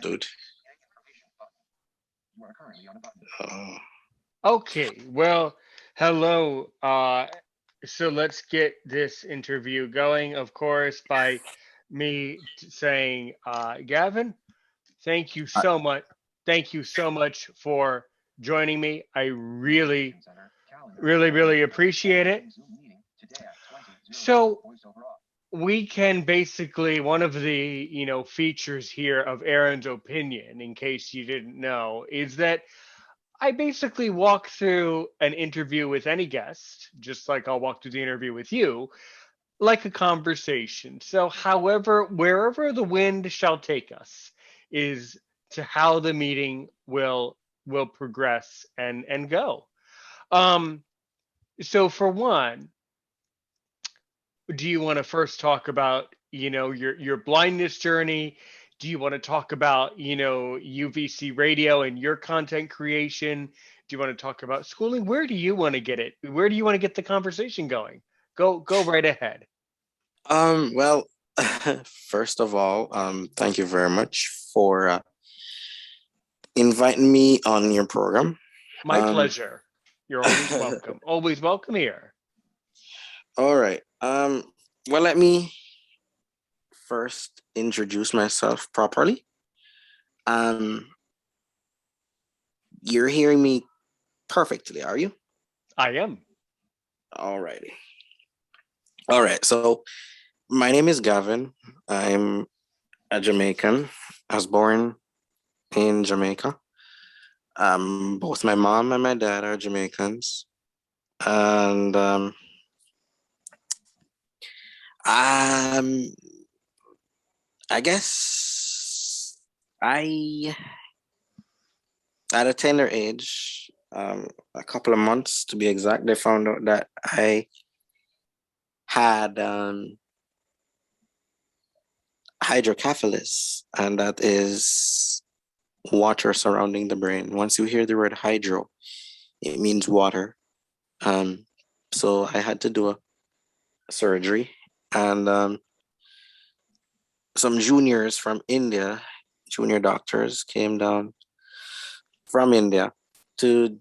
dude. Okay, well, hello. So let's get this interview going, of course, by saying, Gavin, thank you I, so much. Thank you so much for joining me. I really appreciate it. So we can basically one of the features here of Aaron's opinion, in case you didn't know, is that I basically walk through an interview with any guest, just like I'll walk through the interview with you, like a conversation. So, however, wherever the wind shall take us is to how the meeting will progress and go. Um, so for one, do you want to first talk about your blindness journey? Do you want to talk about UVC radio and your content creation? Do you want to talk about schooling? Where do you want to get it? Where do you want to get the conversation going? Go right ahead. well, first of all, thank you very much for inviting me on your program. My Um, pleasure. You're always welcome. Always welcome here. all right. Well, let me first introduce myself properly. Um, you're hearing me perfectly, are you? I am. All righty. All right. So, my name is Gavin. I'm a Jamaican. I was born in Jamaica. Both my mom and my dad are Jamaicans, and um, I guess I, at a tender age, a couple of months to be exact, they found out that I had hydrocephalus, and that is water surrounding the brain. Once you hear the word hydro, it means water. Um, so I had to do a surgery, and some juniors from India, junior doctors, came down from India to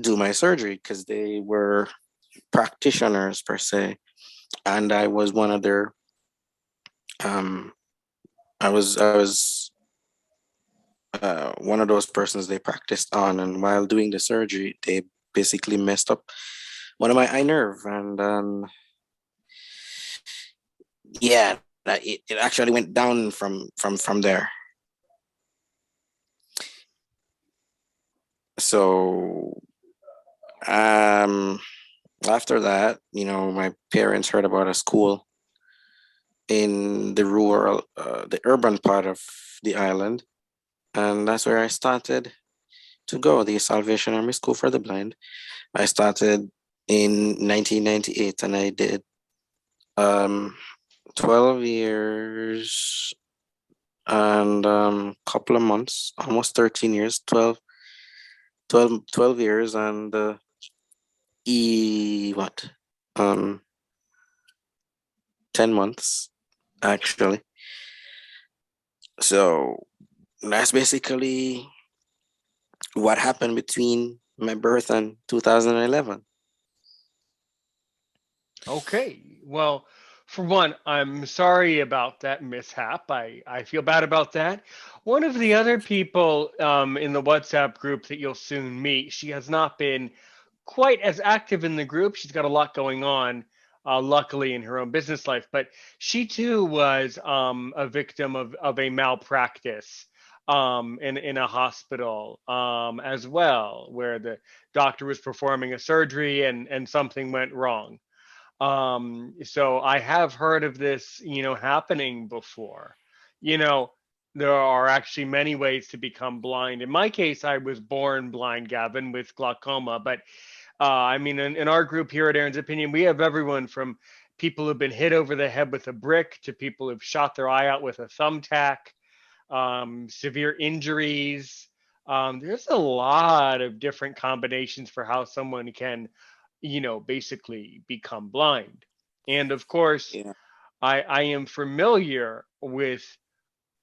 do my surgery because they were practitioners per se, and I was one of their. Um, I was one of those persons they practiced on, and while doing the surgery, they basically messed up one of my eye nerve, and yeah, it actually went down from there. So um after that, my parents heard about a school in the urban part of the island, and that's where I started to go, the Salvation Army School for the Blind. I started in 1998, and I did um 12 years and couple of months, almost 13 years, 12 years and what? Um 10 months actually. So that's basically what happened between my birth and 2011. Okay. Well, for one, I'm sorry about that mishap. I feel bad about that. One of the other people in the WhatsApp group that you'll soon meet, she has not been quite as active in the group. She's got a lot going on, luckily, in her own business life. But she too was a victim of a malpractice in a hospital as well, where the doctor was performing a surgery and something went wrong. So I have heard of this, happening before. You know, there are actually many ways to become blind. In my case, I was born blind, Gavin, with glaucoma. But I mean, in our group here at Aaron's Opinion, we have everyone from people who've been hit over the head with a brick to people who've shot their eye out with a thumbtack, severe injuries. There's a lot of different combinations for how someone can basically become blind. And of course, Yeah. I am familiar with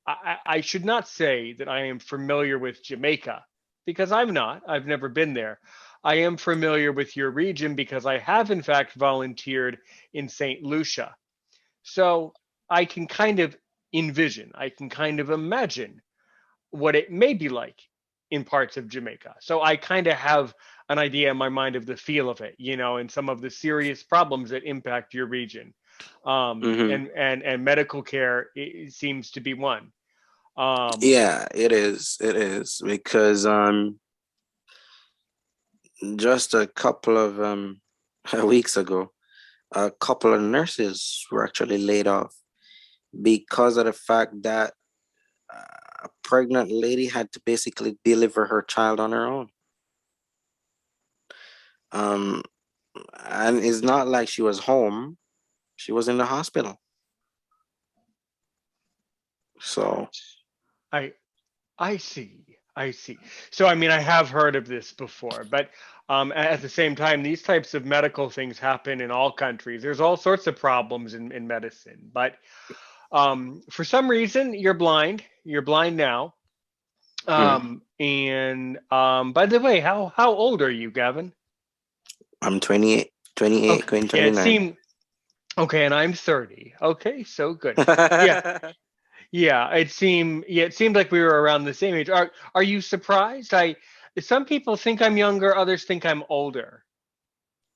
I should not say that I am familiar with Jamaica because I'm not. I've never been there. I am familiar with your region because I have, in fact, volunteered in St. Lucia. So I can kind of envision, I can kind of imagine what it may be like in parts of Jamaica. So I kind of have an idea in my mind of the feel of it, and some of the serious problems that impact your region. Hmm. And medical care seems to be one. Um, Yeah, it is. It is because just a couple of weeks ago, a couple of nurses were actually laid off because of the fact that a pregnant lady had to basically deliver her child on her own. Um, and it's not like she was home; she was in the hospital. So, I I see. I see. So, I mean, I have heard of this before, but at the same time, these types of medical things happen in all countries. There's all sorts of problems in medicine, but for some reason, you're blind. You're blind now. hmm, And by the way, how old are you, Gavin? I'm 28, 28, Okay, going yeah, it 29. seemed okay, and I'm 30. Okay, so good. Yeah, it seemed like we were around the same age. Are you surprised? Some people think I'm younger, others think I'm older.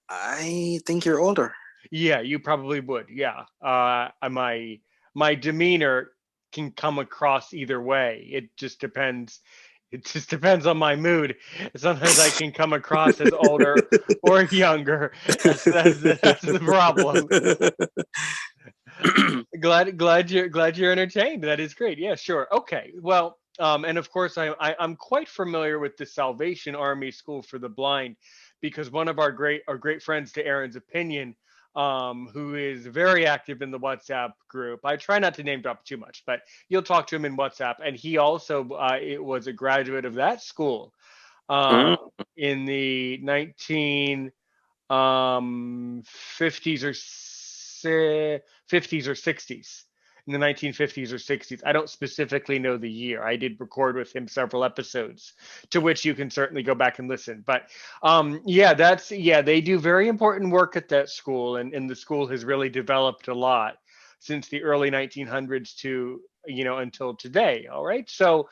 I think you're older. Yeah, you probably would. Yeah. My demeanor can come across either way. It just depends on my mood. Sometimes I can come across as older or younger. That's the problem. Glad you're entertained. That is great. Yeah, sure. Okay. Well, and of course, I'm quite familiar with the Salvation Army School for the Blind, because one of our great friends, to Aaron's opinion, who is very active in the WhatsApp group. I try not to name drop too much, but you'll talk to him in WhatsApp, and he also it was a graduate of that school Mm, uh, in the 1950s or 50s or 60s, in the 1950s or 60s. I don't specifically know the year. I did record with him several episodes, to which you can certainly go back and listen. But yeah, they do very important work at that school, and the school has really developed a lot since the early 1900s to until today. All right, so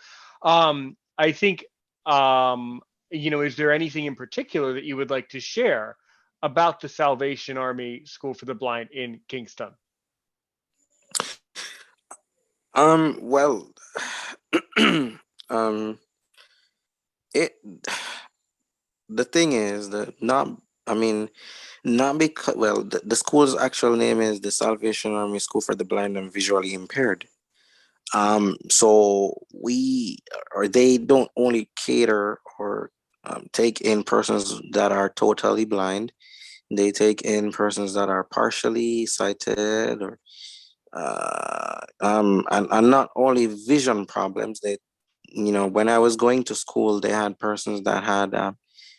I think is there anything in particular that you would like to share about the Salvation Army School for the Blind in Kingston? well, um, it, the thing is that I mean, not because, well, the school's actual name is the Salvation Army School for the Blind and Visually Impaired. So they don't only cater or take in persons that are totally blind. They take in persons that are partially sighted or and not only vision problems. They, when I was going to school, they had persons that had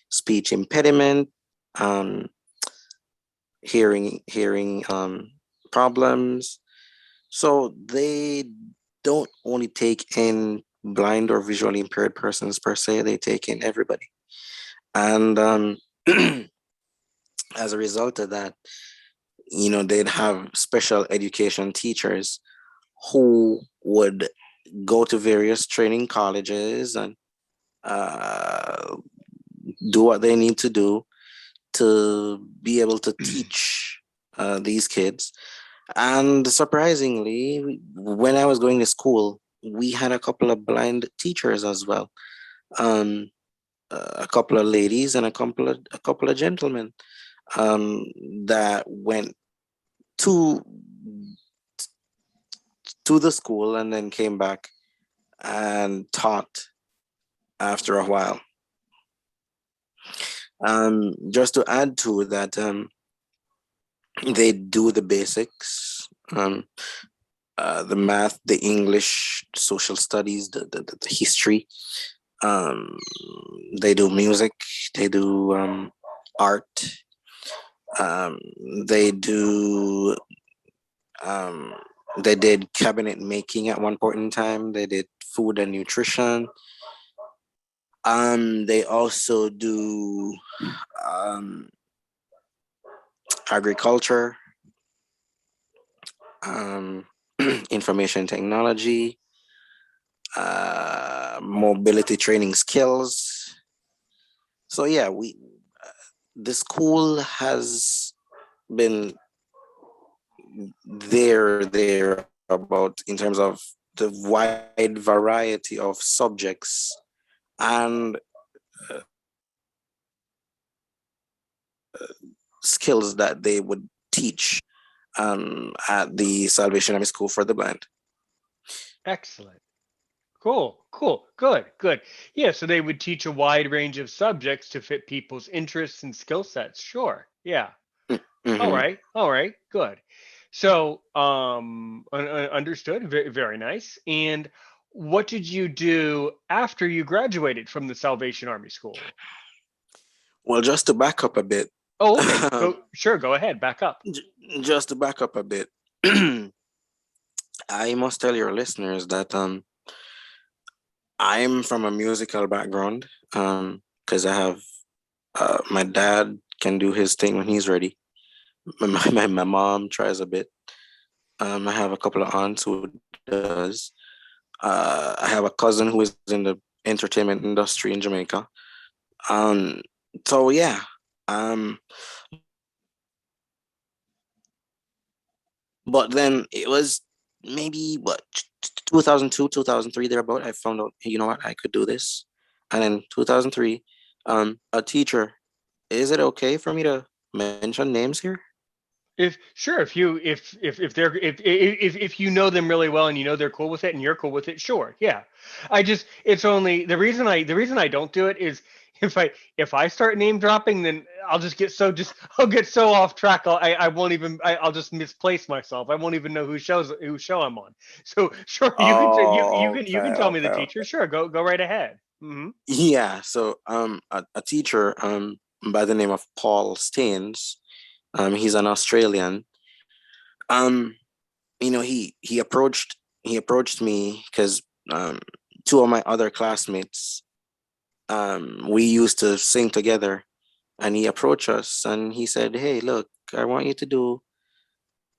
speech impediment, um, hearing problems. So they don't only take in blind or visually impaired persons per se, they take in everybody. And as a result of that, they'd have special education teachers who would go to various training colleges and uh, do what they need to do to be able to teach these kids. And surprisingly, when I was going to school, we had a couple of blind teachers as well. Um, a couple of ladies and a couple of gentlemen um, that went to to the school and then came back and taught after a while. Just to add to that, they do the basics, the math, the English, social studies, the history. Um, they do music, they do art, um, they do um, They did cabinet making at one point in time. They did food and nutrition. They also do um, agriculture, um, information technology, mobility training skills. So yeah, we the school has been there about in terms of the wide variety of subjects and skills that they would teach at the Salvation Army School for the Blind. Excellent. Cool, cool, good, good. Yeah, so they would teach a wide range of subjects to fit people's interests and skill sets. Sure. Yeah. Mm-hmm. All right, good. So, understood. Very, very nice. And what did you do after you graduated from the Salvation Army School? Well, just to back up a bit, Oh, okay. Go, sure, go ahead. Back up. just to back up a bit, I must tell your listeners that I'm from a musical background because I have my dad can do his thing when he's ready. My mom tries a bit. I have a couple of aunts who does. I have a cousin who is in the entertainment industry in Jamaica. Um, so yeah, um, but then it was maybe what 2002, 2003 thereabout. I found out, hey, you know what, I could do this. And in 2003, a teacher, is it okay for me to mention names here? If sure, if you if they're if you know them really well and you know they're cool with it and you're cool with it, sure, yeah. I just it's only the reason I don't do it is if I start name dropping, then I'll just get so just I'll get so off track. I won't even I'll just misplace myself. I won't even know who show I'm on. So sure, Oh, you can okay, tell me the okay, teacher. okay. Sure, go right ahead. Hmm. Yeah, so a teacher by the name of Paul Staines, he's an Australian. Um, he approached me because two of my other classmates we used to sing together, and he approached us and he said, "Hey, look, I want you to do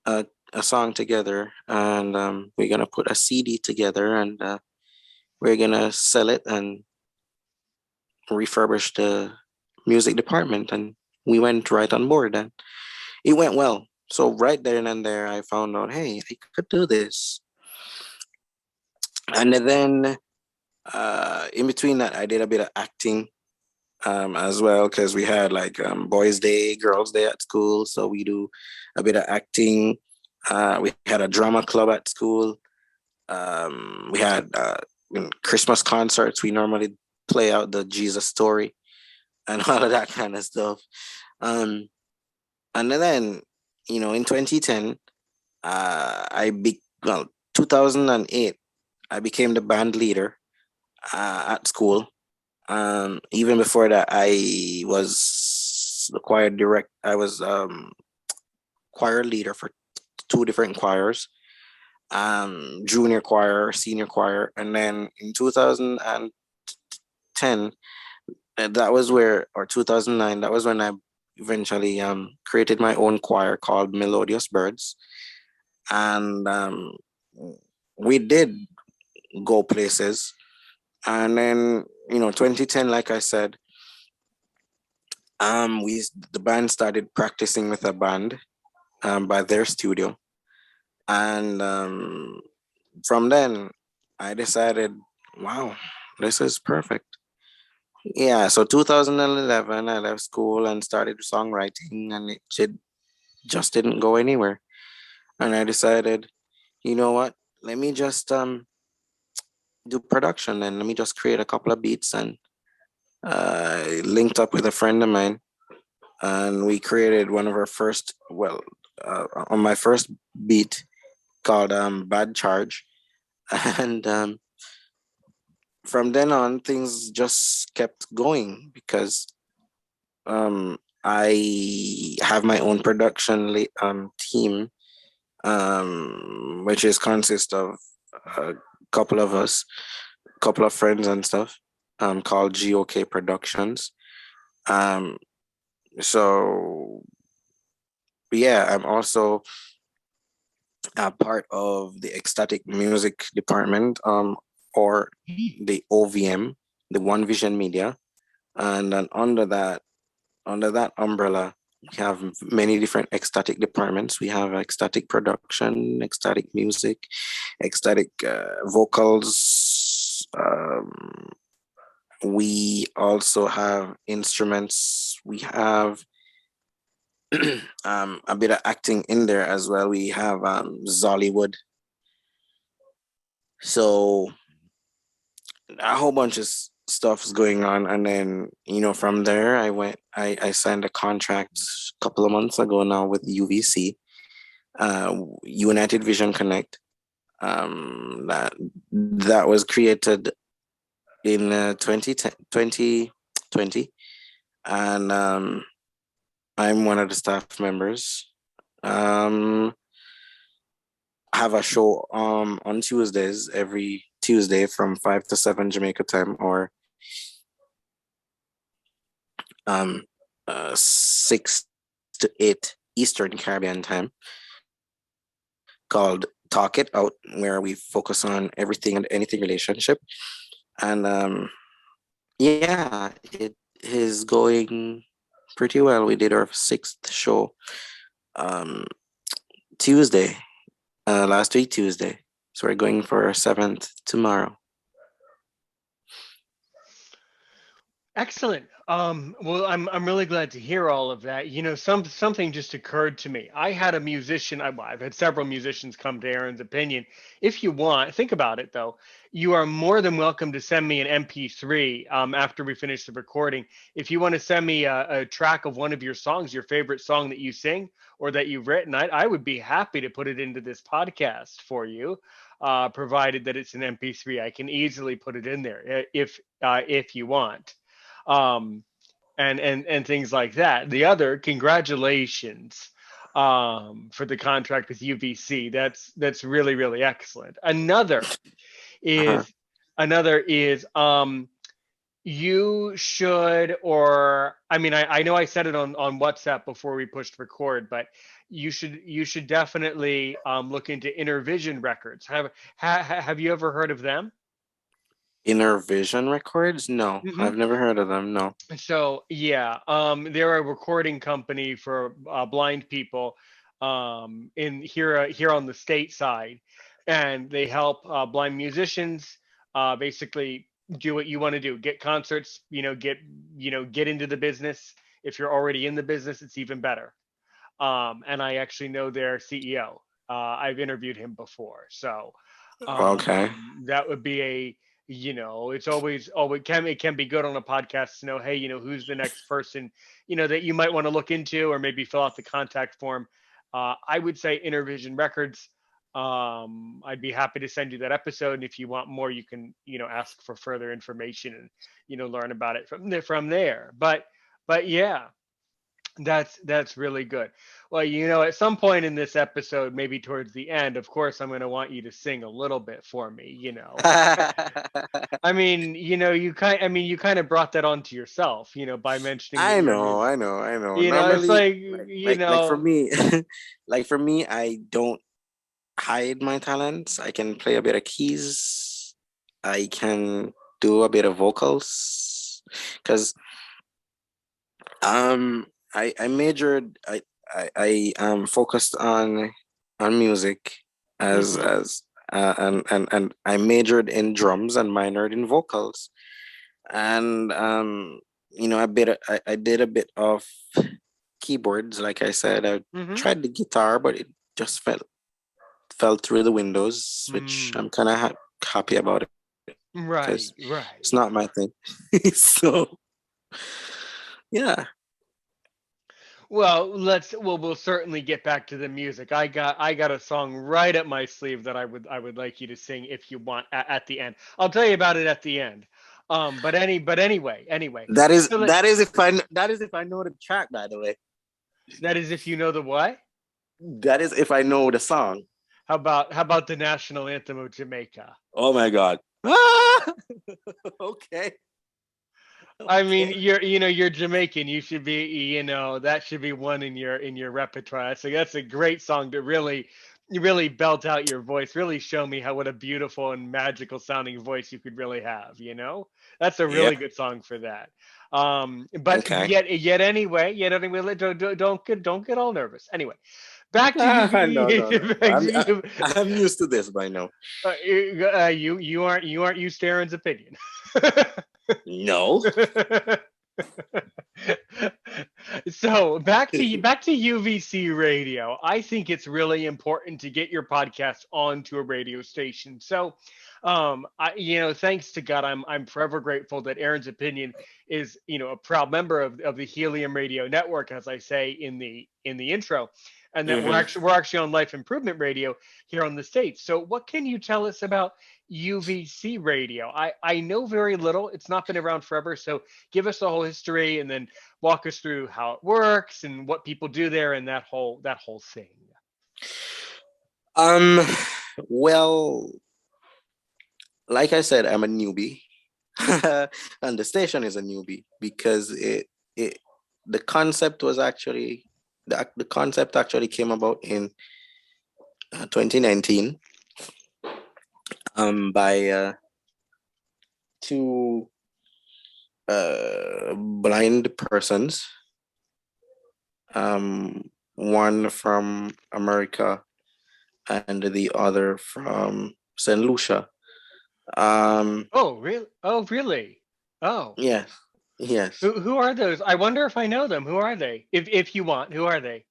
a song together, and we're gonna put a CD together, and we're gonna sell it and refurbish the music department." And we went right on board, and it went well. So right there and there, I found out, hey, I could do this. And then in between that, I did a bit of acting as well because we had like boys' day, girls' day at school. So we do a bit of acting. We had a drama club at school. We had Christmas concerts. We normally play out the Jesus story and all of that kind of stuff. Um, and then, in 2010, well, 2008, I became the band leader at school. Even before that, I was the choir direct. I was choir leader for two different choirs, junior choir, senior choir, and then in 2010, that was where, or 2009, that was when I eventually created my own choir called Melodious Birds, and we did go places, and then 2010, like I said, the band started practicing with a band by their studio, and from then I decided, wow, this is perfect. Yeah, so 2011 I left school and started songwriting, and just didn't go anywhere. And I decided, you know what, let me just do production, and let me just create a couple of beats, and linked up with a friend of mine, and we created one of our first, well, on my first beat called Bad Charge. And from then on, things just kept going because I have my own production team which is consist of a couple of us, couple of friends and stuff, called GOK Productions. Um, so yeah, I'm also a part of the ecstatic music department, or the OVM, the One Vision Media, and then under that umbrella, we have many different ecstatic departments. We have ecstatic production, ecstatic music, ecstatic vocals. We also have instruments. We have a bit of acting in there as well. We have Zollywood. So a whole bunch of stuff's going on, and then from there I signed a contract a couple of months ago now with UVC, United Vision Connect, that was created in 2020, and I'm one of the staff members. um have a show on Tuesdays, every Tuesday from 5 to 7 Jamaica time, or um 6 to 8 Eastern Caribbean time, called Talk It Out, where we focus on everything and anything relationship. And yeah, it is going pretty well. We did our sixth show um Tuesday, last week Tuesday. So we're going for our seventh tomorrow. Excellent. Well, I'm really glad to hear all of that. Something just occurred to me. I had a musician. Well, I've had several musicians come to Aaron's opinion. If you want, think about it though. You are more than welcome to send me an MP3 after we finish the recording. If you want to send me a track of one of your songs, your favorite song that you sing or that you've written, I would be happy to put it into this podcast for you, provided that it's an MP3. I can easily put it in there if you want, um, and things like that. The other, congratulations for the contract with UVC. That's really excellent. Uh-huh. Is another is you should, or I mean, I know I said it on WhatsApp before we pushed record, but you should definitely look into Intervision Records. Have you ever heard of them? Inner Vision Records? No, Mm-hmm. I've never heard of them. No. So yeah, they're a recording company for blind people in here on the state side, and they help blind musicians basically do what you want to do: get concerts, get into the business. If you're already in the business, it's even better. And I actually know their CEO. I've interviewed him before, so Okay. that would be it's always it can be good on a podcast to know, hey, who's the next person, that you might want to look into, or maybe fill out the contact form. I would say Intervision Records. I'd be happy to send you that episode, and if you want more, you can ask for further information and learn about it from there. But yeah, that's really good. Well, at some point in this episode, maybe towards the end, of course, I'm going to want you to sing a little bit for me. I mean, you kind of brought that onto yourself, by mentioning that I you're a know, music. I know, I know. It's Normally, like, like for me, like for me, I don't hide my talents. I can play a bit of keys. I can do a bit of vocals, because I majored. I focused on music, as hmm and I majored in drums and minored in vocals. And I did a bit of keyboards. Like I said, I hmm tried the guitar, but it just fell through the windows, which I'm kind of happy about it, because right, it's not right. my thing. So yeah. Well, we'll certainly get back to the music. I got a song right up my sleeve that I would like you to sing if you want at the end. I'll tell you about it at the end. But anyway. That is So that is if I know the track, by the way. that is if you know the what? That is if I know the song. How about the national anthem of Jamaica? Oh my God. Ah! Okay. I mean, Okay. you're Jamaican. You should be, that should be one in your repertoire. That's a great song to really belt out your voice. Really show me how what a beautiful and magical sounding voice you could really have. That's a Yeah. really good song for that. But Okay. yet anyway, don't get all nervous. Anyway, back to Ah, no, UV. no, no, no. Back to you. I'm used to this by now. You aren't used to Aaron's opinion. No. So back to UVC radio. I think it's really important to get your podcast onto a radio station. So, thanks to God, I'm forever grateful that Aaron's opinion is a proud member of the Helium Radio Network, as I say in the intro, and that we're Hmm. actually we're actually on Life Improvement Radio here on the States. So, what can you tell us about UVC radio? I know very little. It's not been around forever, so give us the whole history and then walk us through how it works and what people do there and that whole thing. Um, well, like I said, I'm a newbie, and the station is a newbie because it the concept was actually the concept actually came about in 2019 by two blind persons, one from America and the other from St. Lucia. Um, Oh, really? Oh, really? Oh, yes, yes. who are those? I wonder if I know them. Who are they? If you want, who are they?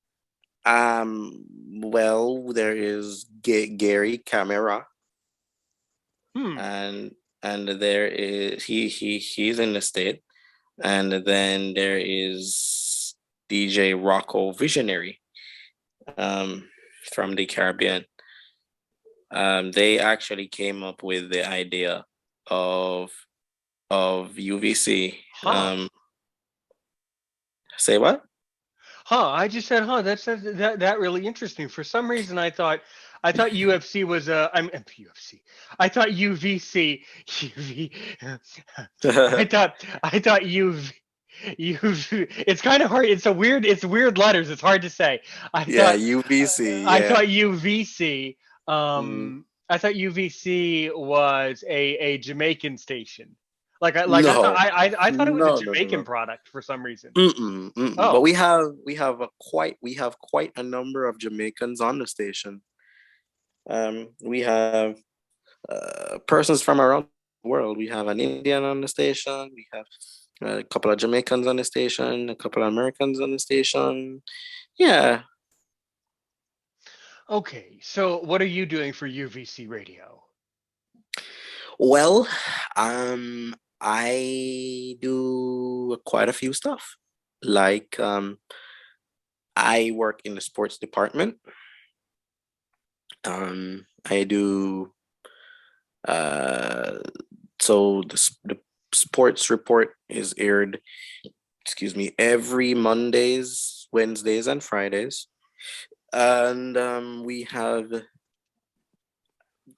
Well, there is Gary Camera, Hmm. and there is he's in the state, and then there is DJ Rocco Visionary, um, from the Caribbean. They actually came up with the idea of UVC. Huh. Say what? Huh. I just said, huh. That really interesting. For some reason, I thought UFC was I'm UFC. I thought UVC UV. I thought UV. It's kind of hard. It's weird letters. It's hard to say. I Yeah, thought UVC. I Yeah. thought UVC. Mm. I thought UVC was a Jamaican station. I thought No, I thought it was a no, no, no, Jamaican no. product for some reason. Mm-mm, mm-mm. But Oh, we have quite a number of Jamaicans on the station. We have persons from around the world. We have an Indian on the station. We have a couple of Jamaicans on the station. A couple of Americans on the station. Yeah. okay. So what are you doing for UVC radio? Well, I do quite a few stuff. Like I work in the sports department. I do uh so the sports report is aired, excuse me, every Mondays, Wednesdays, and Fridays. And we have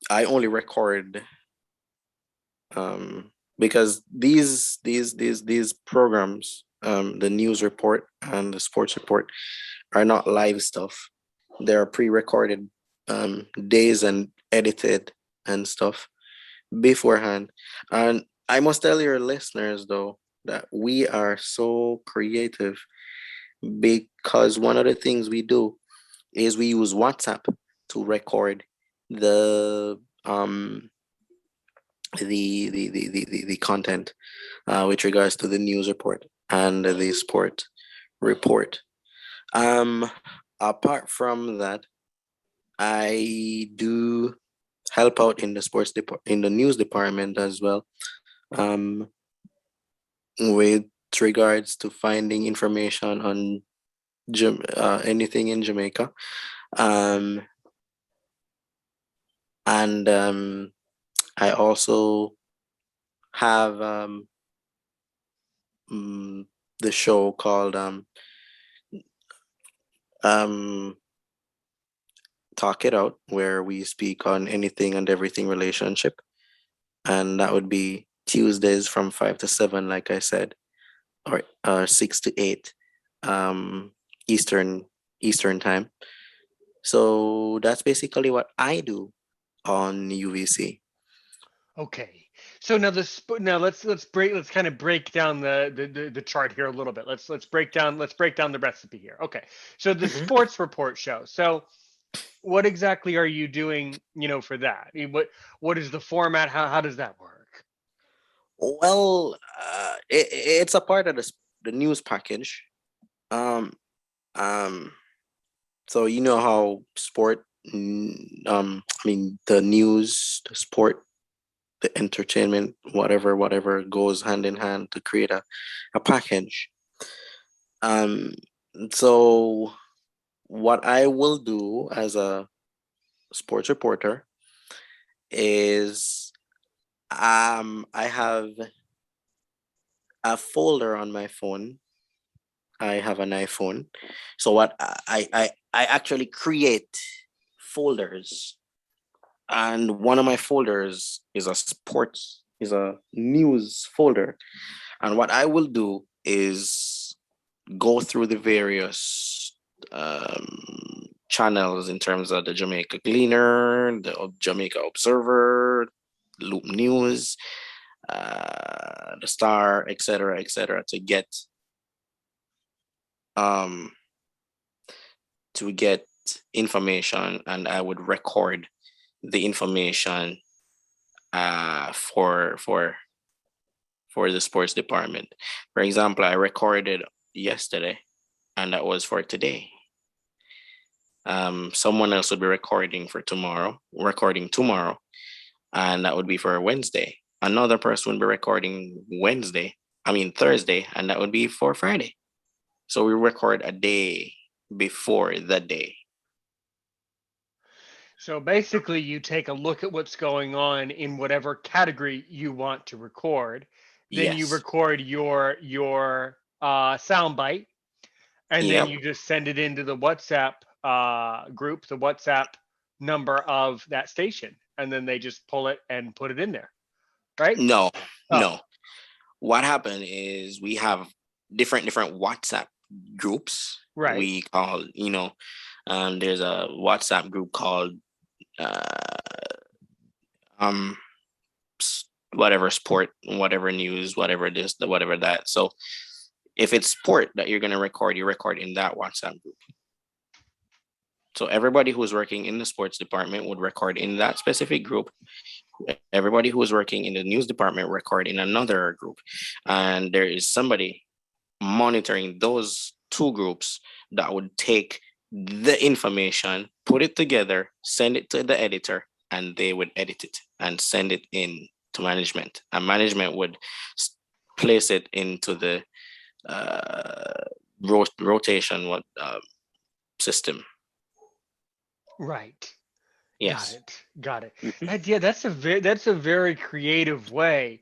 I only record because these programs, the news report and the sports report, are not live stuff. They're pre-recorded days and edited and stuff beforehand. And I must tell your listeners though that we are so creative because one of the things we do is we use WhatsApp to record the the content with regards to the news report and the sport report. Um, Apart from that, I do help out in the in the news department as well. Um, with regards to finding information on anything in Jamaica. Um, and I also have the show called um Talk It Out, where we speak on anything and everything relationship. And that would be Tuesdays from 5 to 7, like I said, or 6 to 8 um, Eastern Eastern time. So that's basically what I do on UVC. Okay. So now let's kind of break down the chart here a little bit. Let's break down the recipe here. Okay. So the Mhm. sports report show. So what exactly are you doing, for that? What is the format? How does that work? Well, it's a part of the news package. Um, um, so you know how I mean the news, the sport, the entertainment, whatever goes hand in hand to create a package. Um, so what I will do as a sports reporter is I have a folder on my phone. I have an iPhone. So what I actually create folders, and one of my folders is a news folder. And what I will do is go through the various channels in terms of the Jamaica Gleaner, the Jamaica Observer, Loop News, the Star, etc., um, to get information, and I would record the information for the sports department. For example, I recorded yesterday, and that was for today. Someone else would be recording tomorrow, and that would be for Wednesday. Another person would be recording Thursday, and that would be for Friday. So we record a day before the day. So basically, you take a look at what's going on in whatever category you want to record, then you Yes. record your soundbite, and then Yep. you just send it into the WhatsApp group, the WhatsApp number of that station, and then they just pull it and put it in there, right? No, Oh, no. What happened is we have different WhatsApp groups. right. We call, there's a WhatsApp group called uh, um whatever sport, whatever news, whatever this, whatever that. So if it's sport that you're gonna record, you record in that WhatsApp group. So everybody who's working in the sports department would record in that specific group. Everybody who is working in the news department record in another group. And there is somebody monitoring those two groups that would take the information, put it together, send it to the editor, and they would edit it and send it in to management. And management would place it into the uh, rotation system. Right. Got Yes. it. Got it. Mhm. That's a very creative way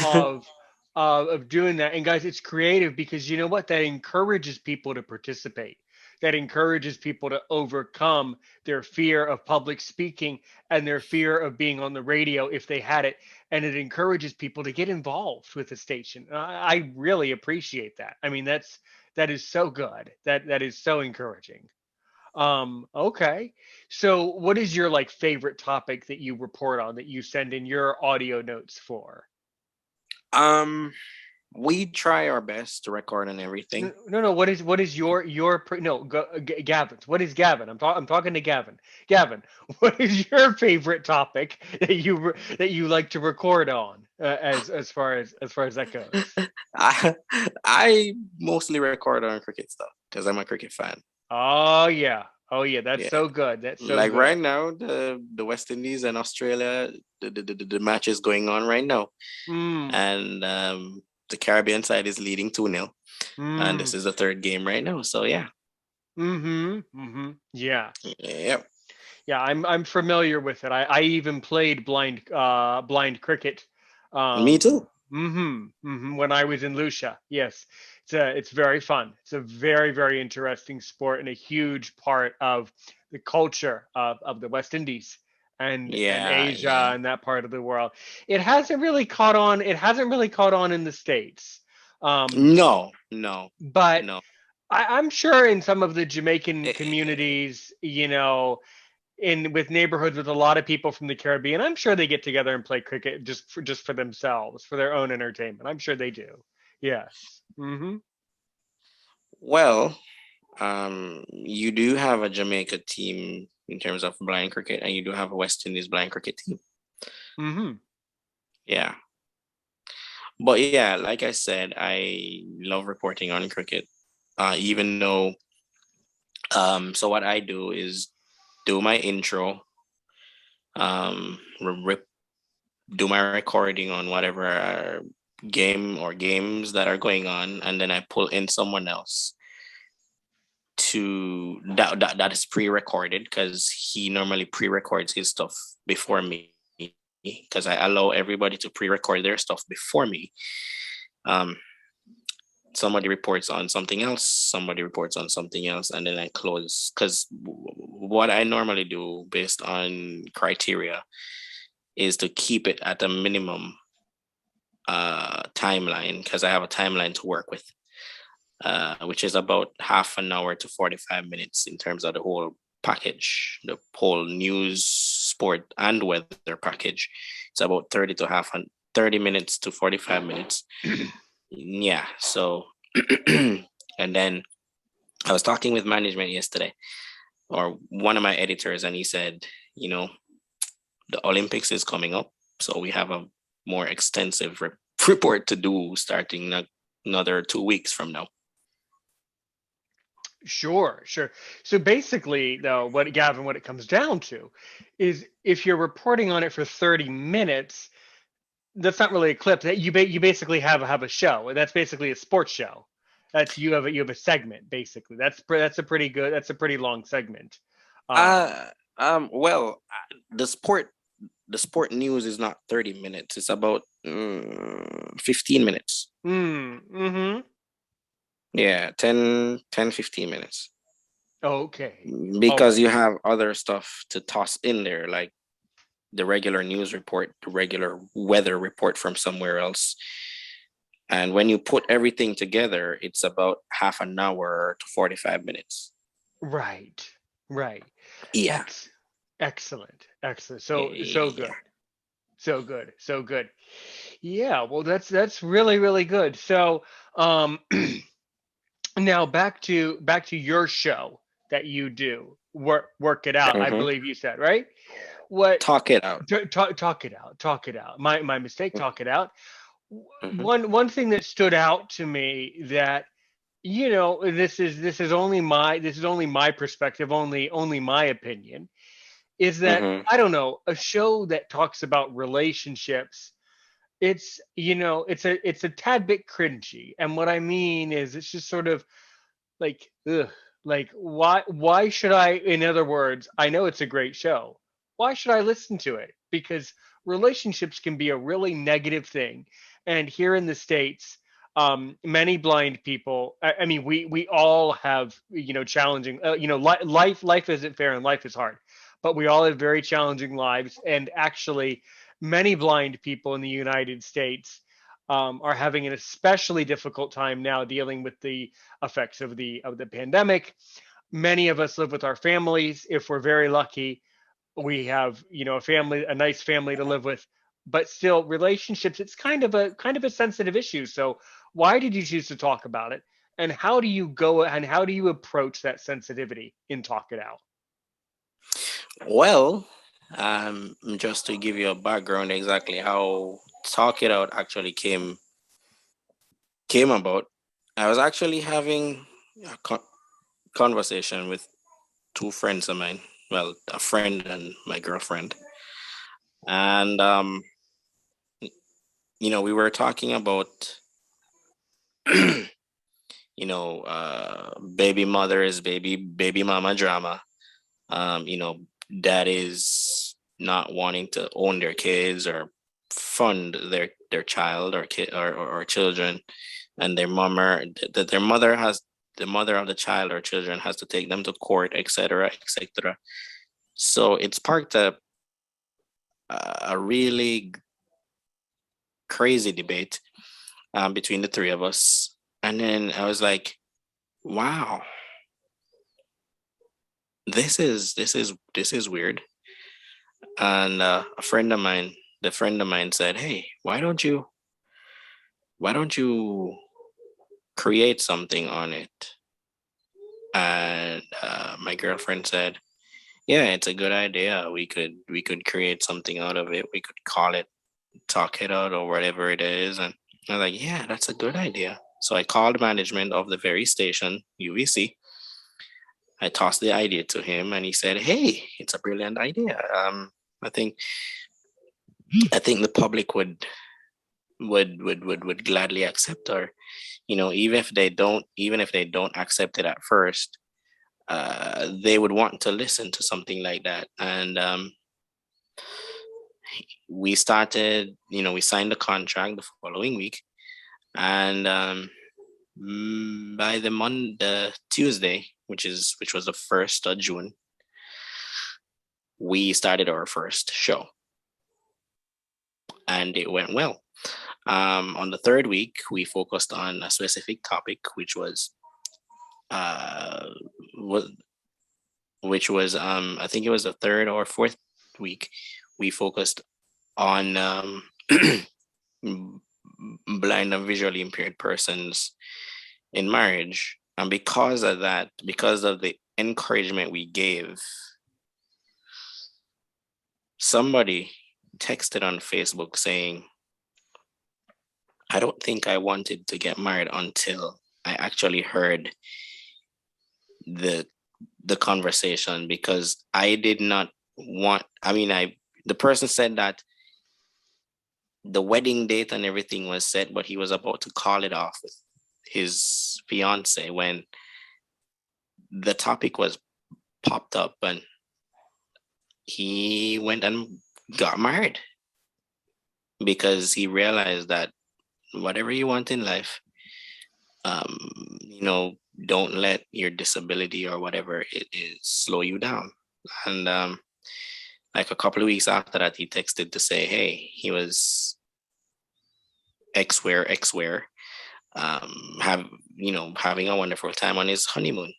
of of doing that. And guys, it's creative because you know what? That encourages people to participate. That encourages people to overcome their fear of public speaking and their fear of being on the radio if they had it. And it encourages people to get involved with the station. I really appreciate that. I mean, that is so good. That is so encouraging. Okay. So what is your like favorite topic that you report on that you send in your audio notes for? um, we try our best to record on No, everything. no, no. What is no, Gavin's. What is Gavin? I'm talking to Gavin. Gavin, what is your favorite topic that you like to record on as far as that goes? I I mostly record on cricket stuff because I'm a cricket fan. Oh yeah. Oh yeah, that's Yeah, so good. That's so like good. right now, the West Indies and Australia, the match is going on right now, Mm, and the Caribbean side is leading 2-0, and this mm. is the third game right now. So yeah, Mm-hmm. Mm-hmm. Yeah. yep, Yeah, I'm familiar with it. I even played blind cricket. me Um, too. When I was in Lucia, yes, it's very fun. It's a very very interesting sport and a huge part of the culture of the West Indies and Yeah, Asia yeah. and that part of the world. It hasn't really caught on. It hasn't really caught on in the States, um, No, no, but no. I'm sure in some of the Jamaican Eh, communities, in with neighborhoods with a lot of people from the Caribbean, I'm sure they get together and play cricket just for themselves, for their own entertainment. I'm sure they do. Yes. well, you do have a Jamaica team in terms of blind cricket, and you do have a West Indies blind cricket team. Mm-hmm. Yeah. But yeah, like I said, I love reporting on cricket. Even though, so what I do is do my intro, do my recording on whatever game or games that are going on, and then I pull in someone else that is pre-recorded because he normally pre-records his stuff before me because I allow everybody to pre-record their stuff before me. Um, Somebody reports on something else, somebody reports on something else, and then I close because what I normally do based on criteria is to keep it at a minimum timeline because I have a timeline to work with, which is about half an hour to 45 minutes in terms of the whole package, the whole news, sport, and weather package. It's about 30 minutes to 45 minutes. Yeah. So, and then I was talking with management yesterday, or one of my editors, and he said, you know, the Olympics is coming up. So we have a more extensive report to do starting another 2 weeks from now. Sure, sure. So basically, though, what it comes down to is if you're reporting on it for 30 minutes, that's not really a clip. That you basically have a show. That's basically a sports show. That's you have a segment basically. That's a pretty long segment. Um, Well, the sport news is not 30 minutes. It's about 15 minutes. mm-hmm. Yeah, 15 minutes. Okay. All Because right. you have other stuff to toss in there, like the regular news report, the regular weather report from somewhere else. And when you put everything together, it's about half an hour to 45 minutes. Right. Right. Yeah. Ex Excellent. Excellent. So Yeah. good. So good. So good. Yeah, well that's really really good. So, um now back to your show that you do. Work it out, I Hmm. believe you said, right? What Talk it out. talk it out. Talk it out. My mistake, talk it out. Hmm. One thing that stood out to me that this is only my perspective, only my opinion, is that Hmm. I don't know, a show that talks about relationships, it's a tad bit cringy. And what I mean is it's just sort of like, ugh, like why should I, in other words, I know it's a great show. Why should I listen to it? Because relationships can be a really negative thing. And here in the States, many blind people, I mean, we all have, challenging, life isn't fair and life is hard, but we all have very challenging lives. And actually, many blind people in the United States are having an especially difficult time now dealing with the effects of the pandemic. Many of us live with our families. If we're very lucky, we have, a nice family to live with. But still, relationships, it's kind of a sensitive issue. So why did you choose to talk about it? And how do you approach that sensitivity in Talk It Out? Well, just to give you a background exactly how Talk It Out actually came about, I was actually having a conversation with two friends of mine. Well, a friend and my girlfriend, and we were talking about baby mothers, baby mama drama. That is not wanting to own their kids or fund their child or kid or children, and their mother that their mother has the mother of the child or children has to take them to court, etc., etc. So it sparked a really crazy debate between the three of us, and then I was like, wow, this is weird. And a friend of mine, the friend of mine said, hey, why don't you create something on it? And my girlfriend said, yeah, it's a good idea. We could create something out of it. We could call it Talk It Out or whatever it is. And I was like, yeah, that's a good idea. So I called management of the very station, UVC. I tossed the idea to him, and he said, hey, it's a brilliant idea. I think I think the public would gladly accept, or even if they don't accept it at first, they would want to listen to something like that. And we signed the contract the following week, and by the Tuesday, which was the 1st of June, we started our first show, and it went well. On the third week, we focused on a specific topic, uh, was I think it was the third or fourth week. We focused on blind and visually impaired persons in marriage, and because of that, because of the encouragement we gave, somebody texted on Facebook saying, I don't think I wanted to get married until I actually heard the the conversation, because I did not want, I mean, the person said that the wedding date and everything was set, but he was about to call it off with his fiance when the topic was popped up, and he went and got married because he realized that whatever you want in life, um, don't let your disability or whatever it is slow you down. And like a couple of weeks after that, he texted to say, hey, he was X where, having a wonderful time on his honeymoon.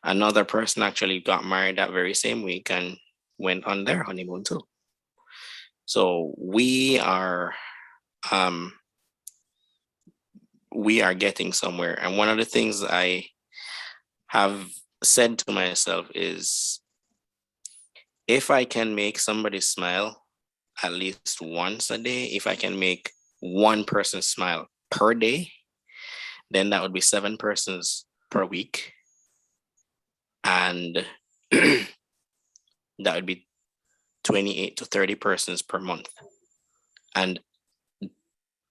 Another person actually got married that very same week and went on their honeymoon too. So um, we are getting somewhere. And one of the things I have said to myself is, if I can make somebody smile at least once a day, if I can make one person smile per day, then that would be 7 persons per week. And that would be 28 to 30 persons per month. And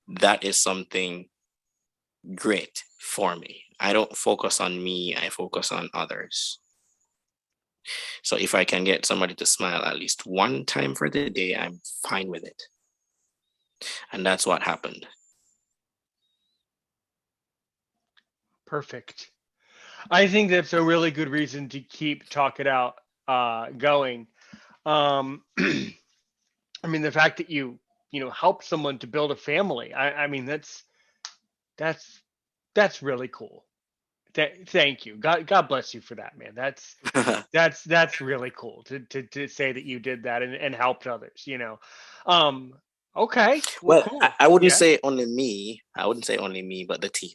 that is something great for me. I don't focus on me, I focus on others. So if I can get somebody to smile at least one time for the day, I'm fine with it. And that's what happened. Perfect. I think that's a really good reason to keep Talk It Out going. I mean, the fact that you help someone to build a family. I mean, that's that's really cool. Thank you. God bless you for that, man. That's really cool to say that you did that and helped others. Um, okay. Well, Well, I, cool. I wouldn't Yeah. say only me. I wouldn't say only me, but the team.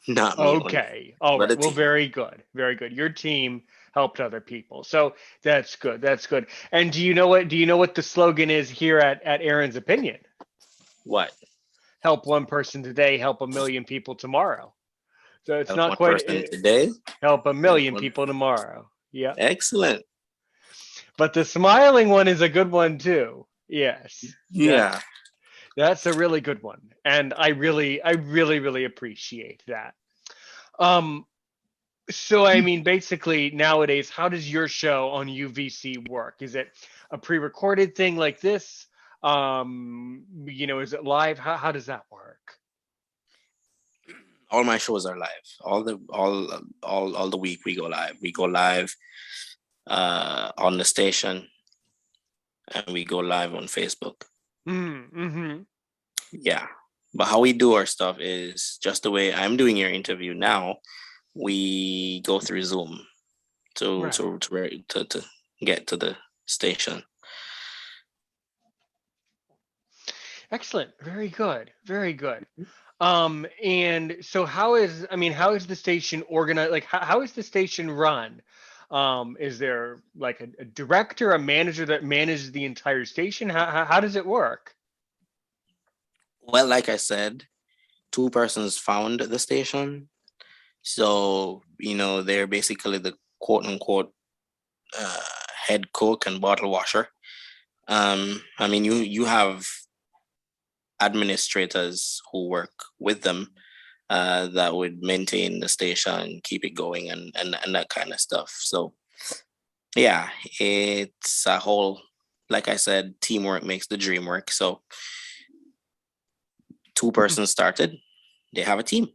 Not me only, Okay. All but right. the Well, team. very good. Very good. Your team helped other people. So that's good. That's good. And do you know what the slogan is here at Aaron's Opinion? What? Help one person today, help a million people tomorrow. So it's Help not one quite person today. help a Help million one. people tomorrow. Yeah. Excellent. But the smiling one is a good one too. Yes. Yeah. That's a really good one. And I really appreciate that. Um So, I mean, basically nowadays, how does your show on UVC work? Is it a pre-recorded thing like this? Is it live? How does that work? All my shows are live. All the week we go live. We go live on the station, and we go live on Facebook. Mm-hmm. Yeah. But how we do our stuff is just the way I'm doing your interview now. We go through Zoom to Right. to get to the station. Excellent. Very good. Very good. And so how is the station organized? Like, how is the station run? Is there like a director, a manager that manages the entire station? How does it work? Well, like I said, two persons found the station. So, they're basically the quote unquote uh, head cook and bottle washer. I mean, you have administrators who work with them that would maintain the station, keep it going, and that kind of stuff. So, yeah, it's a whole, like I said, teamwork makes the dream work. So, two persons started, they have a team.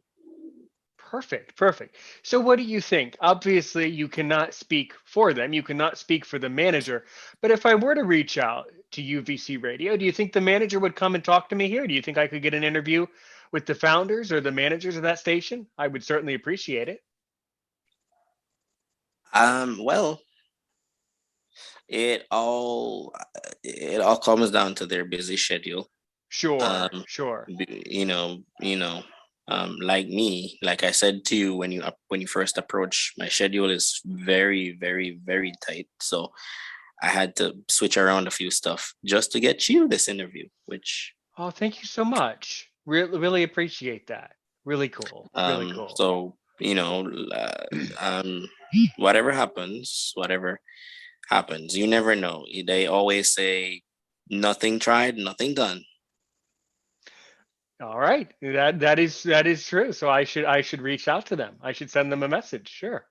Perfect, perfect. So what do you think? Obviously, you cannot speak for them. You cannot speak for the manager. But if I were to reach out to UVC Radio, do you think the manager would come and talk to me here? Do you think I could get an interview with the founders or the managers of that station? I would certainly appreciate it. Well, it all it all comes down to their busy schedule. Sure, Um, sure. like me, like I said to you when you first approach, my schedule is very, very, very tight. So I had to switch around a few stuff just to get you this interview, which Oh, thank you so much. Really, really appreciate that. Really cool. Really cool. so whatever happens, you never know. They always say nothing tried, nothing done. All right. That is true. So I should reach out to them. I should send them a message. Sure.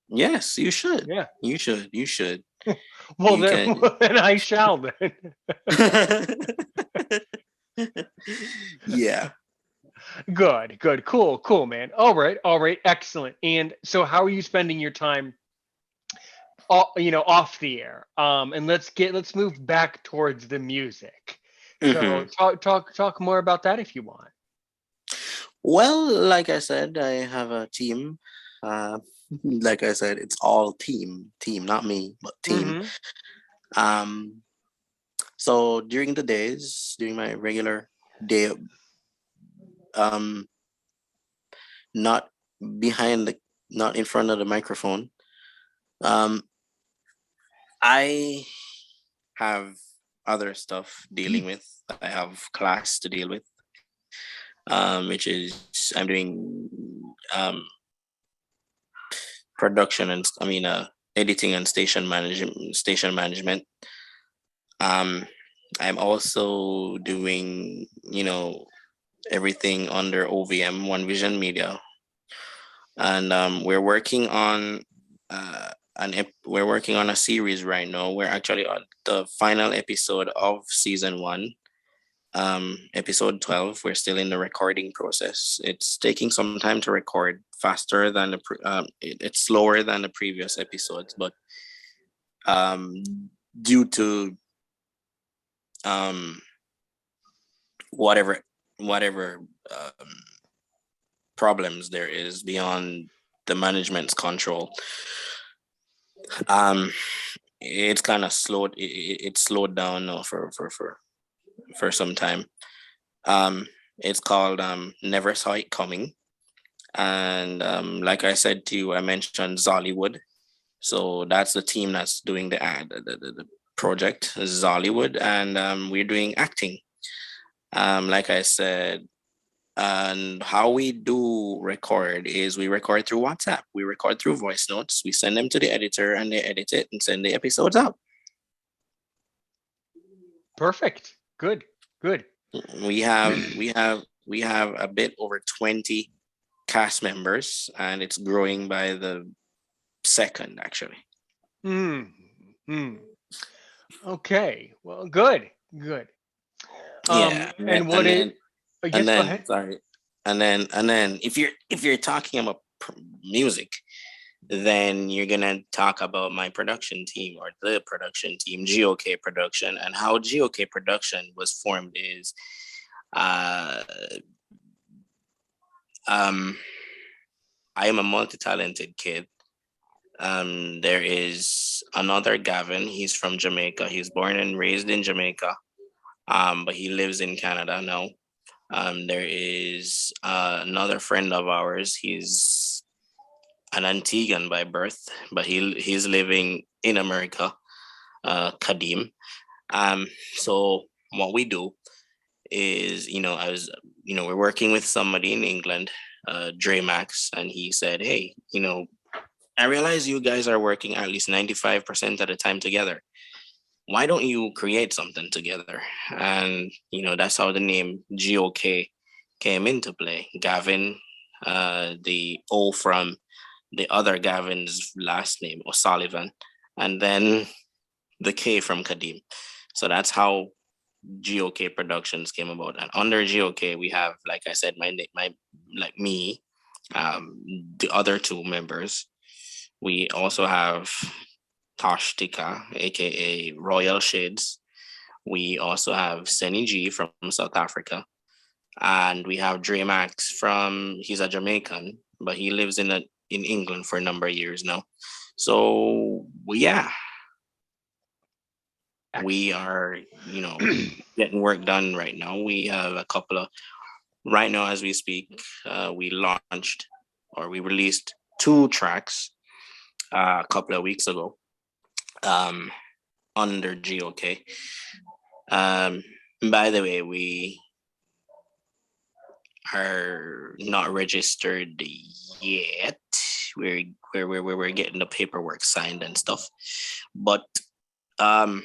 Yes, you should. Yeah. You should. Well You then, can. well, then I shall then. Yeah. Good, good, cool, cool, man. All right, excellent. And so, how are you spending your time, off the air? And let's move back towards the music. So, Hmm. talk more about that if you want. Well, like I said, I have a team. Uh, like I said, it's all team, not me, but team. Mm-hmm. Um, so during my regular day, um, not behind the, not in front of the microphone, um, I have other stuff dealing with. I have class to deal with, which is I'm doing production and editing and station management. Um, I'm also doing everything under OVM One Vision Media, and we're working on a series right now. We're actually on the final episode of season one, episode 12. We're still in the recording process. It's taking some time to record, faster than it's slower than the previous episodes, but um due to um whatever whatever problems there is beyond the management's control, um it's kind of it's slowed down now for some time. um it's called Never Saw It Coming. And like I said to you, I mentioned Zollywood. So that's the team that's doing the project, Zollywood, and we're doing acting. Like I said, and how we do record is we record through WhatsApp. We record through voice notes. We send them to the editor, and they edit it and send the episodes out. Perfect. Good. Good. We have a bit over 20 cast members, and it's growing by the second actually. Hmm. Hmm. Okay. Well, good. Good. Yeah, And what it and yes, go then ahead. sorry, and then if you're talking about music, then you're gonna talk about my production team or the production team, GOK Production, and how GOK Production was formed is, uh, um, I am a multi-talented kid. There is another Gavin. He's from Jamaica. He's born and raised in Jamaica. But he lives in Canada now. There is another friend of ours. He's an Antiguan by birth, but he's living in America, Kadim. Um, so what we do is, we're working with somebody in England, Dre Max, and he said, hey, I realize you guys are working at least 95% of the time together. Why don't you create something together? And, that's how the name GOK came into play. Gavin, the O from the other Gavin's last name, O'Sullivan, and then the K from Kadim. So that's how GOK Productions came about. And under GOK, we have, like I said, my like me, the other two members. We also have Tosh Tika, aka Royal Shades. We also have Senny G from South Africa. And we have Dre Max he's a Jamaican, but he lives in England for a number of years now. So yeah, we Excellent. are, getting work done right now. We have a couple of right now as we speak. We launched or we released two tracks a couple of weeks ago, um, under GOK. Um, by the way, we are not registered yet. We're we're getting the paperwork signed and stuff, but um,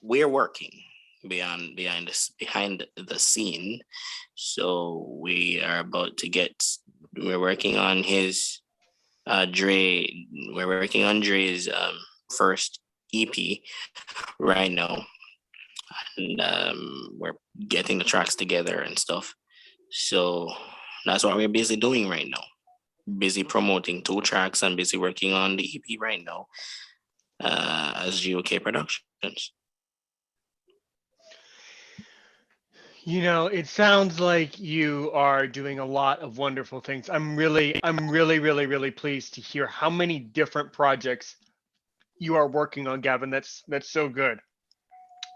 we're working behind the scene. So we are about to get. We're working on his Dre. We're working on Dre's first EP right now, and we're getting the tracks together and stuff. So that's what we're busy doing right now. Busy promoting two tracks and busy working on the EP right now, as GOK Productions. It sounds like you are doing a lot of wonderful things. I'm really pleased to hear how many different projects you are working on, Gavin. That's so good.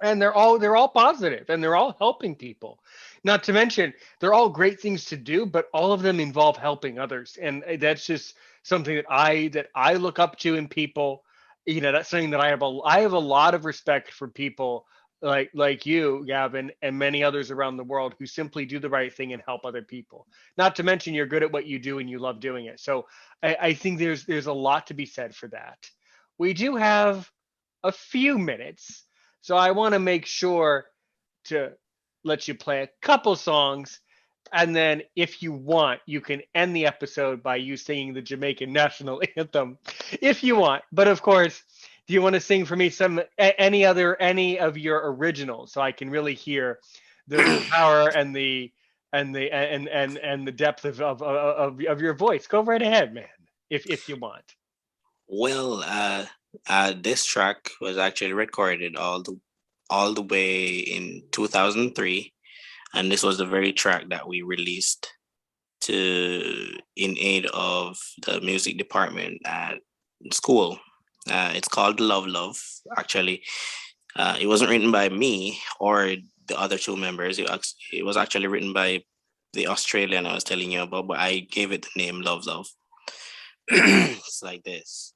And they're all positive and they're all helping people. Not to mention, they're all great things to do, but all of them involve helping others. And that's just something that I look up to in people. That's something that I have a lot of respect for people like you, Gavin, and many others around the world who simply do the right thing and help other people. Not to mention you're good at what you do and you love doing it. So I think there's a lot to be said for that. We do have a few minutes, so I want to make sure to let you play a couple songs. And then, if you want, you can end the episode by you singing the Jamaican national anthem, if you want. But of course, do you want to sing for me any of your originals so I can really hear the power and the depth of your voice? Go right ahead, man, if you want. Well, this track was actually recorded all the way in 2003, and this was the very track that we released to in aid of the music department at school. It's called Love Love. Actually, it wasn't written by me or the other two members. It was actually written by the Australian I was telling you about, but I gave it the name Love Love. It's like this.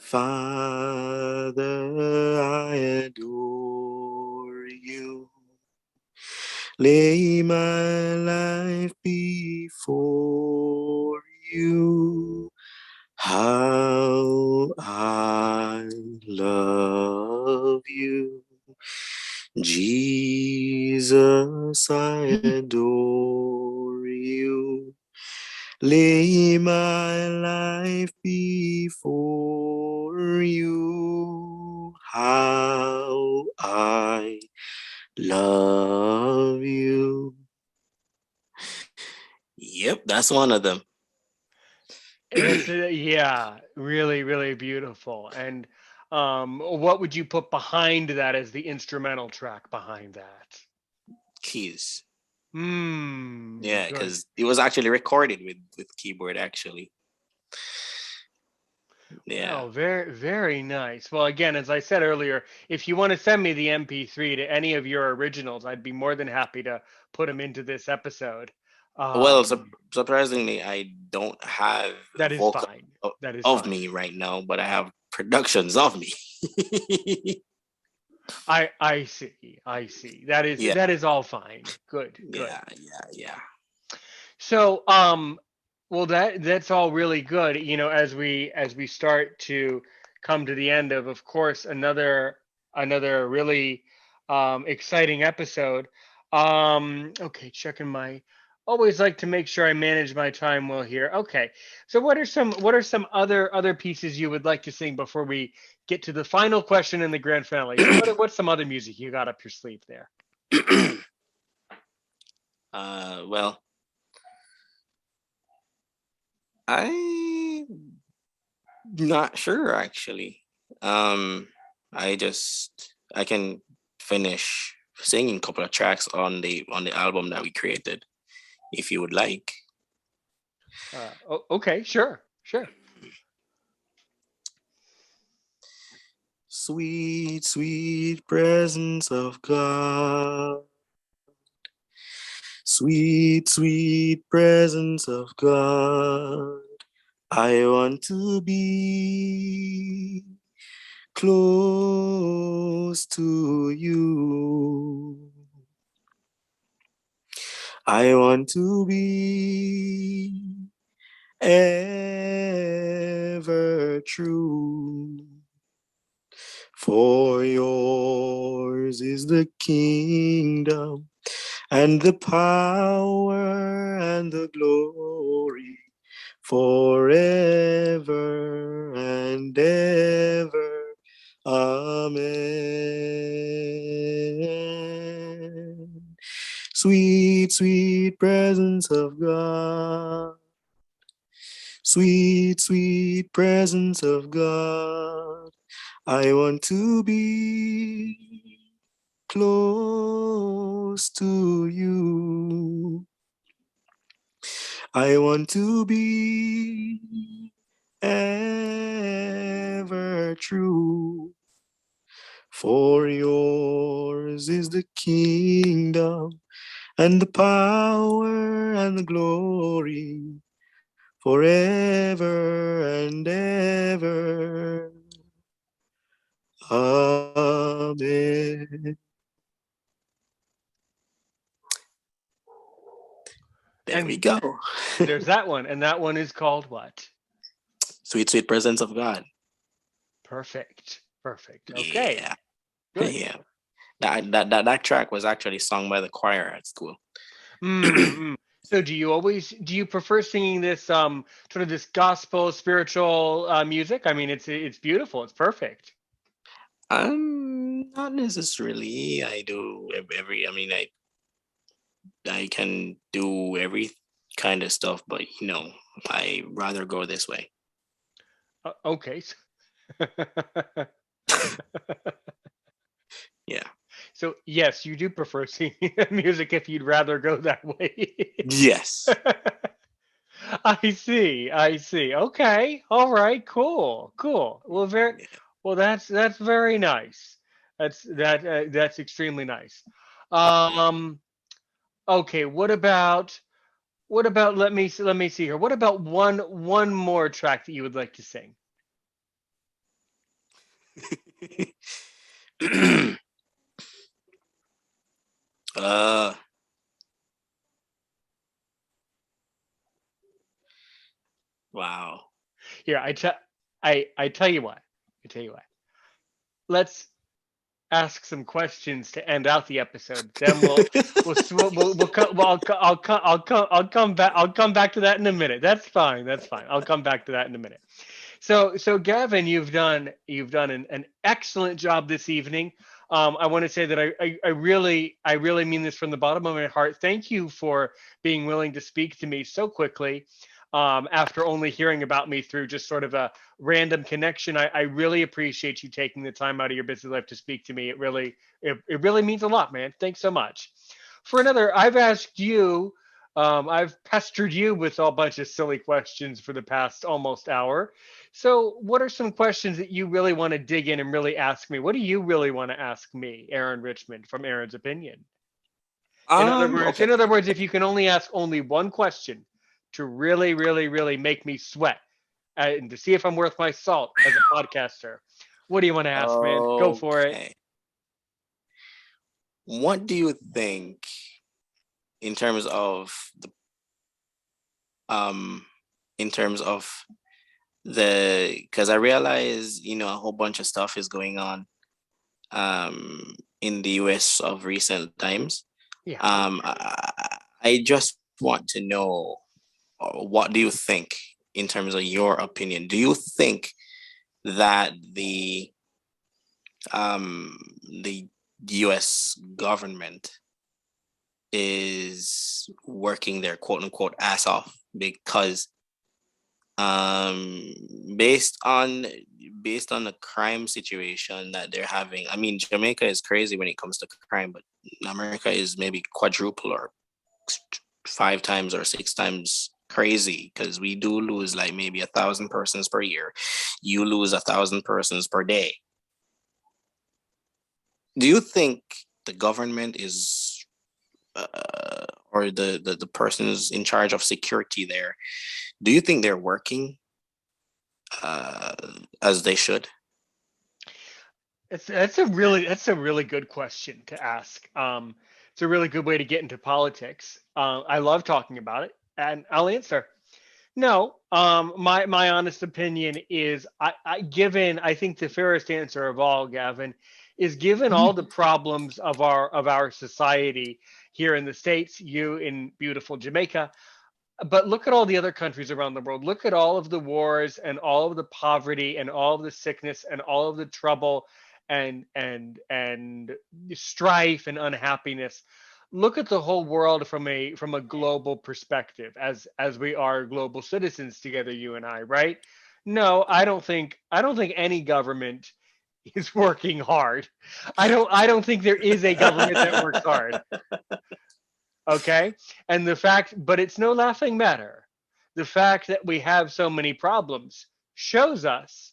Father, I adore you. Lay my life before you. How I love you. Jesus, I adore you. Lay my life before you. how I love you. Yep, that's one of them. It's yeah, really, really beautiful. And what would you put behind that as the instrumental track behind that? Keys. Hmm. Yeah, Good. because it was actually recorded with keyboard actually. Yeah. Wow, very, very nice. Well, again, as I said earlier, if you want to send me the MP3 to any of your originals, I'd be more than happy to put them into this episode. Well, Um, surprisingly, I don't have that is vocal fine. That is of fine. me right now, but I have productions of me. I see. I see. Yeah, That is all fine. Good, good. yeah, yeah, yeah. So, well, that's all really good. You know, as we start to come to the end of course, another really exciting episode. Okay, checking my. Always like to make sure I manage my time well here. Okay, so what are some other pieces you would like to sing before we get to the final question in the grand finale? What's some other music you got up your sleeve there? Well, I'm not sure actually. Um, I can finish singing a couple of tracks on the album that we created, if you would like. Okay, sure, sure. Sweet, sweet presence of God. Sweet, sweet presence of God. I want to be close to you. I want to be ever true. For yours is the kingdom and the power and the glory forever and ever. Amen. Sweet, sweet presence of God. Sweet, sweet presence of God. I want to be close to you. I want to be ever true. For yours is the kingdom and the power and the glory forever and ever. Amen. There we And go. there's that one, and that one is called what? Sweet, sweet presence of God. Perfect. Perfect. Okay. Yeah. Good. Yeah. That track was actually sung by the choir at school. Mm. So do you prefer singing this sort of this gospel spiritual music? I mean, it's beautiful. It's perfect. Not necessarily. I do every. I mean, I can do every kind of stuff, but I rather go this way. Okay. Yeah. So yes, you do prefer singing music if you'd rather go that way. Yes. I see. I see. Okay. All right. Cool. Cool. Well, Yeah. well. That's very nice. That's extremely nice. Yeah. Um. Okay. What about? Let me see here. What about one more track that you would like to sing? uh. Wow. Here, I tell you what. I tell you what. Let's ask some questions to end out the episode. Then I'll come back to that in a minute. That's fine. That's fine. I'll come back to that in a minute. So Gavin, you've done an excellent job this evening. I want to say that I really mean this from the bottom of my heart. Thank you for being willing to speak to me so quickly. After only hearing about me through just sort of a random connection, I really appreciate you taking the time out of your busy life to speak to me. It really means a lot, man. Thanks so much. For another, I've pestered you with a bunch of silly questions for the past almost hour. So, what are some questions that you really want to dig in and really ask me? What do you really want to ask me, Aaron Richmond, from Aaron's opinion? In other words, Okay. in other words, if you can only ask only one question to really, really, really make me sweat and to see if I'm worth my salt as a podcaster, what do you want to ask, man? Go for it. Okay. What do you think in terms of the um in terms of because I realize, a whole bunch of stuff is going on in the US of recent times. Yeah. I just want to know, what do you think in terms of your opinion? Do you think that the US government is working their quote unquote ass off? Because um based on the crime situation that they're having, I mean, Jamaica is crazy when it comes to crime, but America is maybe quadruple or 5 times or 6 times crazy, because we do lose like maybe 1,000 persons per year. You lose 1,000 persons per day. Do you think the government is or the persons in charge of security there, do you think they're working uh, as they should? That's a really good question to ask. It's a really good way to get into politics. I love talking about it, and I'll answer. No, my honest opinion is I think the fairest answer of all, Gavin, is given all the problems of our society here in the States, you in beautiful Jamaica, but look at all the other countries around the world. Look at all of the wars and all of the poverty and all of the sickness and all of the trouble and strife and unhappiness. Look at the whole world from a global perspective, as we are global citizens together, you and I, right? No, I don't think any government is working hard. I don't think there is a government that works hard. Okay. But it's no laughing matter. The fact that we have so many problems shows us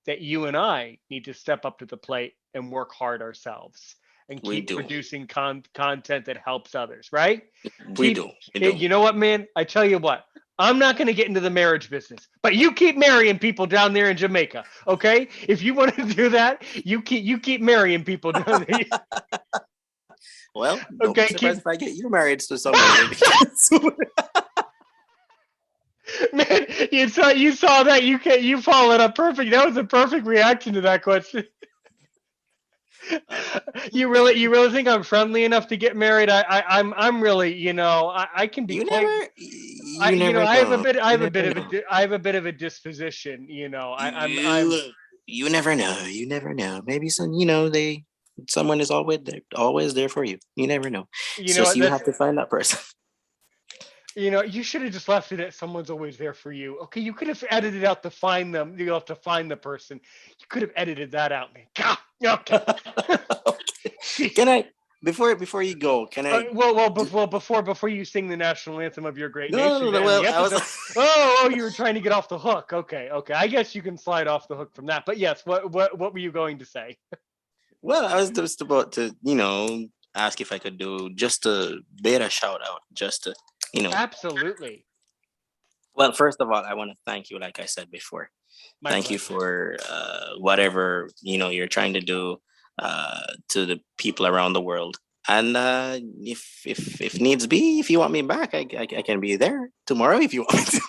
that you and I need to step up to the plate and work hard ourselves and We keep do. producing content that helps others, right? We Keep do. We it. do. You know what, man? I tell you what, I'm not going to get into the marriage business, but you keep marrying people down there in Jamaica, okay? If you want to do that, you keep marrying people down there. Well, don't be Okay, surprised keep if I get you married to someone maybe soon. Man, you saw that you followed up perfect. That was a perfect reaction to that question. You really think I'm friendly enough to get married? I'm really, I can be you quite. never you never I have a know. bit I You have a never bit of a know. di- I have a bit of a disposition. I'm You you never know. You never know. Maybe someone is always there for you. You never know. you It's know just what you that's have to find that person. you should have just left it at someone's always there for you. Okay, you could have edited out to find them. You have to find the person. You could have edited that out, man. God, okay. Can Jeez. I before you go? Can I? Well, Do, before you sing the national anthem of your great no, no, nation no, to no. end Well, the I was. episode. Oh, you were trying to get off the hook. Okay, okay. I guess you can slide off the hook from that. But yes, what were you going to say? Well, I was just about to, ask if I could do just a beta shout out, just to, you know. Absolutely, Well, first of all, I want to thank you, like I said before. my Thank you pleasure. for whatever you're trying to do to the people around the world. And if needs be, if you want me back, I can be there tomorrow if you want me to.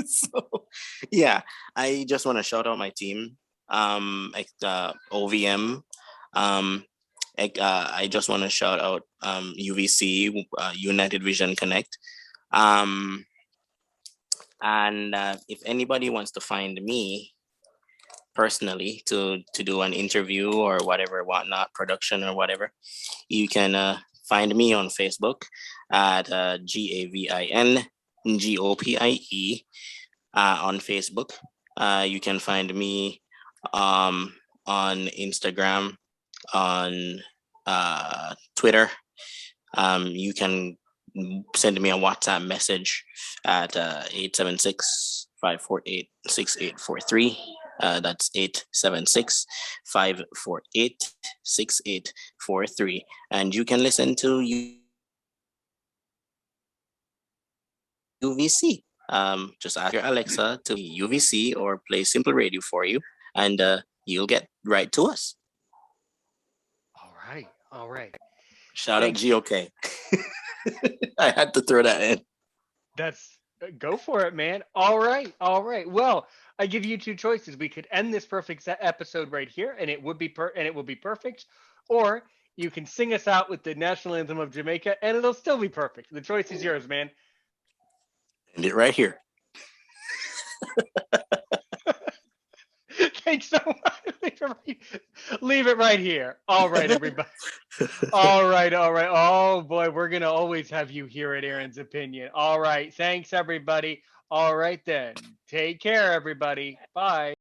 So, yeah, I just want to shout out my team, OVM. Um, I just want to shout out UVC, United Vision Connect. Um, And if anybody wants to find me personally to do an interview or whatever, whatnot, production or whatever, you can find me on Facebook at GAVIN on Facebook. You can find me on Instagram, on Twitter. You can send me a WhatsApp message at 876-548-6843. That's 876-548-6843. And you can listen to UVC. Just ask your Alexa to UVC or play Simple Radio for you, and you'll get right to us. All right. All right. Shout out Thanks. GOK. I had to throw that in. That's go for it, man. All right. All right. Well, I give you two choices. We could end this perfect episode right here, and it would be perfect, or you can sing us out with the national anthem of Jamaica, and it'll still be perfect. The choice is yours, man. End it right here. Thanks so much. Leave it right here. All right, everybody. All right, all right. Oh boy, we're gonna always have you here at Aaron's Opinion. All right, thanks everybody. All right then. Take care, everybody. Bye.